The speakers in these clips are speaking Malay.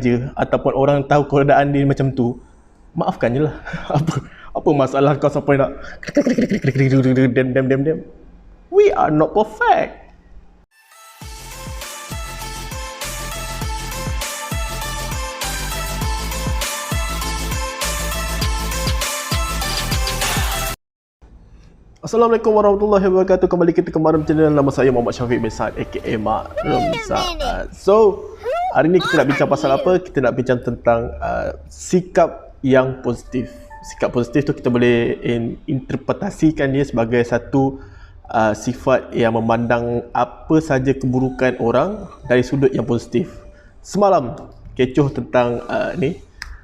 je ataupun orang tahu keadaan dia macam tu, maafkan je lah. Apa masalah kau sampai nak dem. We are not perfect. Assalamualaikum warahmatullahi wabarakatuh. Kembali kita ke Maram Channel. Nama saya Muhammad Syafiq bin Saad aka Mak Ramzah. So, hari ni kita nak bincang pasal apa? Kita nak bincang tentang sikap yang positif. Sikap positif tu kita boleh interpretasikan dia sebagai satu sifat yang memandang apa saja keburukan orang dari sudut yang positif. Semalam kecoh tentang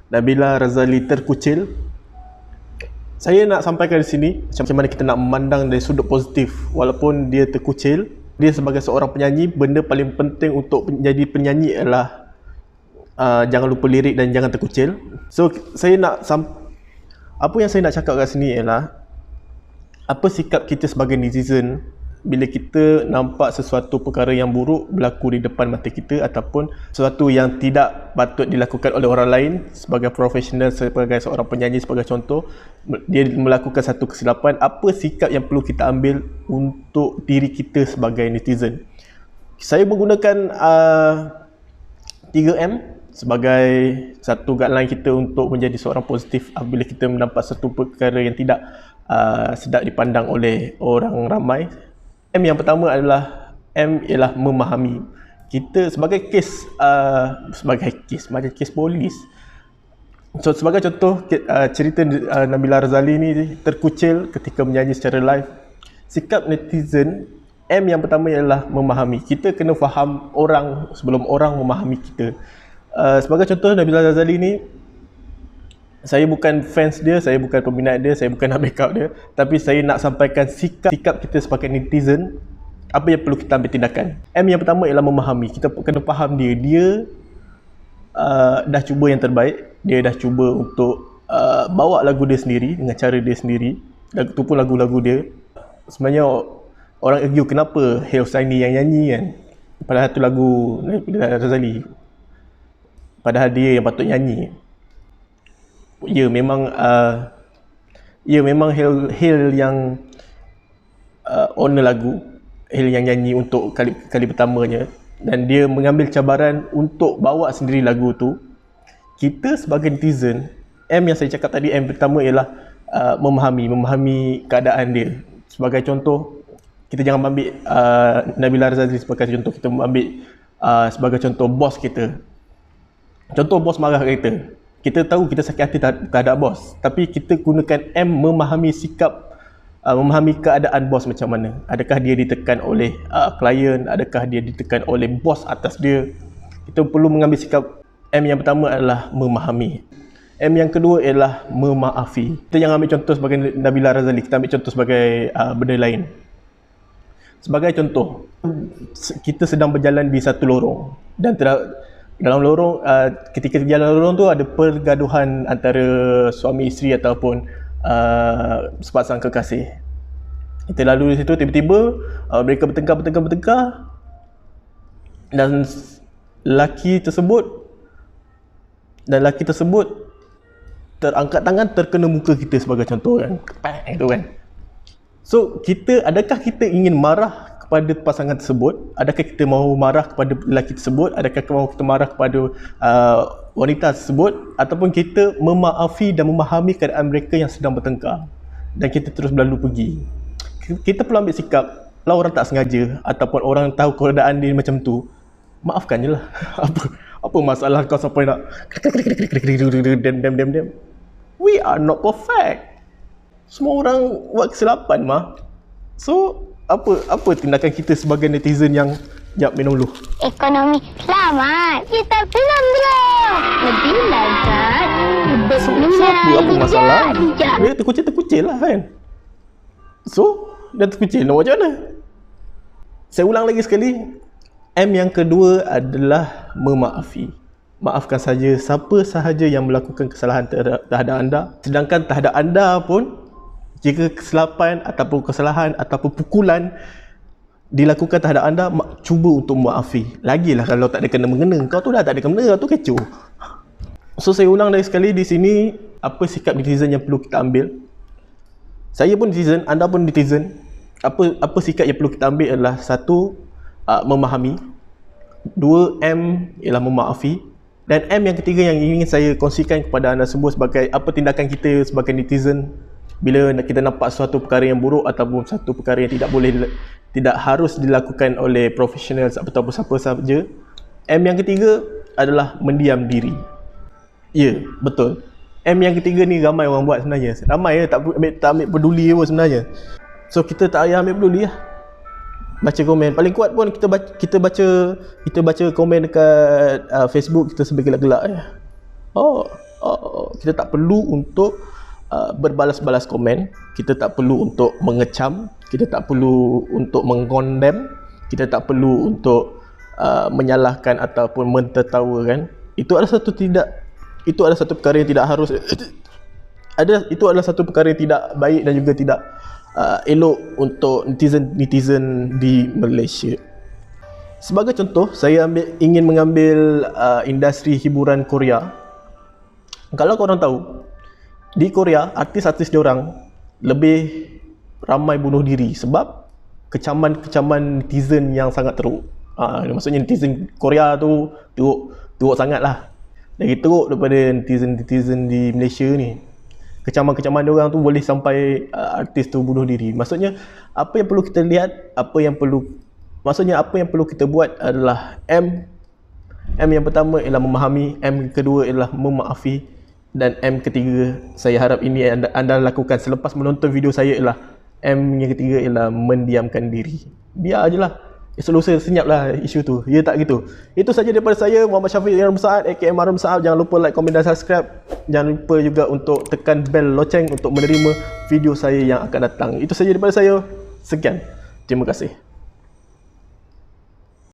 Nabila Razali terkucil. Saya nak sampaikan di sini macam mana kita nak memandang dari sudut positif. Walaupun dia terkucil, dia sebagai seorang penyanyi, benda paling penting untuk menjadi penyanyi adalah jangan lupa lirik dan jangan terkucil. So apa yang saya nak cakap kat sini ialah apa sikap kita sebagai netizen bila kita nampak sesuatu perkara yang buruk berlaku di depan mata kita ataupun sesuatu yang tidak patut dilakukan oleh orang lain. Sebagai profesional, sebagai seorang penyanyi, sebagai contoh, dia melakukan satu kesilapan, apa sikap yang perlu kita ambil untuk diri kita sebagai netizen. Saya menggunakan 3M sebagai satu guideline kita untuk menjadi seorang positif apabila kita mendapat satu perkara yang tidak sedap dipandang oleh orang ramai. M yang pertama adalah ialah memahami. Kita sebagai kes macam kes polis. So sebagai contoh cerita Nabila Razali ni terkucil ketika menyanyi secara live. Sikap netizen M yang pertama ialah memahami. Kita kena faham orang sebelum orang memahami kita. Sebagai contoh Nabila Razali ni, saya bukan fans dia, saya bukan peminat dia, saya bukan nak backup dia, tapi saya nak sampaikan sikap kita sebagai netizen, apa yang perlu kita ambil tindakan. M yang pertama ialah memahami. Kita kena faham dia dah cuba yang terbaik, dia dah cuba untuk bawa lagu dia sendiri dengan cara dia sendiri. Lagu tu pun lagu-lagu dia. Sebenarnya orang argue kenapa Hel Husaini yang nyanyi kan, padahal tu lagu Nabila Razali, padahal dia yang patut nyanyi. Ya memang Hel yang owner lagu, Hel yang nyanyi untuk kali pertamanya, dan dia mengambil cabaran untuk bawa sendiri lagu tu. Kita sebagai netizen, M yang saya cakap tadi, M pertama ialah memahami keadaan dia. Sebagai contoh, kita jangan ambil Nabila Razali sebagai contoh, kita ambil sebagai contoh bos kita. Contoh bos marah kat kita. Kita tahu kita sakit hati terhadap bos, tapi kita gunakan M memahami sikap, memahami keadaan bos macam mana. Adakah dia ditekan oleh klien, adakah dia ditekan oleh bos atas dia. Kita perlu mengambil sikap. M yang pertama adalah memahami. M yang kedua ialah memaafi. Kita jangan ambil contoh sebagai Nabila Razali, kita ambil contoh sebagai benda lain. Sebagai contoh, kita sedang berjalan di satu lorong dan dalam lorong, ketika jalan lorong tu ada pergaduhan antara suami isteri ataupun sepasang kekasih. Kita lalu di situ, tiba-tiba mereka bertengkar dan lelaki tersebut terangkat tangan, terkena muka kita sebagai contoh kan. Itu kan. So, adakah kita ingin marah kepada pasangan tersebut? Adakah kita mahu marah kepada lelaki tersebut? Adakah mahu kita marah kepada wanita tersebut? Ataupun kita memaafi dan memahami keadaan mereka yang sedang bertengkar dan kita terus berlalu pergi? Kita perlu ambil sikap. Kalau orang tak sengaja ataupun orang tahu keadaan dia macam tu, maafkan je lah. Apa masalah kau sampai nak dem. We are not perfect. Semua orang buat kesilapan mah. So apa tindakan kita sebagai netizen yang minum dulu. Ekonomi selamat. Kita belum. Lebih lezat. Apa masalah? Dia terkucil lah kan. So, dah terkucil, nak buat macam mana? Saya ulang lagi sekali. M yang kedua adalah memaafi. Maafkan saja siapa sahaja yang melakukan kesalahan terhadap anda. Sedangkan terhadap anda pun, jika kesilapan ataupun kesalahan ataupun pukulan dilakukan terhadap anda, cuba untuk maafi. Lagilah kalau tak ada kena-mengena, kau tu dah tak ada kena, kau tu kecoh. So saya ulang lagi sekali di sini, apa sikap netizen yang perlu kita ambil. Saya pun netizen, anda pun netizen. Apa sikap yang perlu kita ambil adalah, satu, memahami. Dua, M ialah memaafi. Dan M yang ketiga yang ingin saya kongsikan kepada anda semua sebagai apa tindakan kita sebagai netizen bila kita nampak suatu perkara yang buruk ataupun satu perkara yang tidak harus dilakukan oleh profesional ataupun siapa sahaja. M yang ketiga adalah mendiam diri. Ya, betul. M yang ketiga ni ramai orang buat sebenarnya. Ramai tak ambil peduli pun sebenarnya. So kita tak payah ambil peduli lah. Baca komen. Paling kuat pun kita baca komen dekat Facebook, kita sambil gelak-gelak je. Kita tak perlu untuk berbalas-balas komen. Kita tak perlu untuk mengecam. Kita tak perlu untuk mengkondem. Kita tak perlu untuk menyalahkan ataupun mentertawakan. Itu adalah satu perkara yang tidak harus itu adalah satu perkara yang tidak baik dan juga tidak elok untuk netizen di Malaysia. Sebagai contoh, saya ingin mengambil industri hiburan Korea. Kalau korang tahu, di Korea artis-artis diorang lebih ramai bunuh diri sebab kecaman netizen yang sangat teruk. Maksudnya netizen Korea tu teruk sangat lah. Lagi teruk daripada netizen di Malaysia ni. Kecaman-kecaman diorang tu boleh sampai artis tu bunuh diri. Maksudnya apa yang perlu kita lihat, apa yang perlu kita buat adalah M yang pertama ialah memahami, M kedua ialah memaafi, dan M ketiga saya harap ini anda lakukan selepas menonton video saya ialah M yang ketiga ialah mendiamkan diri. Biar je lah, esok lusa senyap lah isu tu. Ya tak gitu. Itu saja daripada saya, Muhammad Syafiq Yarum Saad aka Marum Saab. Jangan lupa like, komen dan subscribe. Jangan lupa juga untuk tekan bel loceng untuk menerima video saya yang akan datang. Itu saja daripada saya. Sekian. Terima kasih.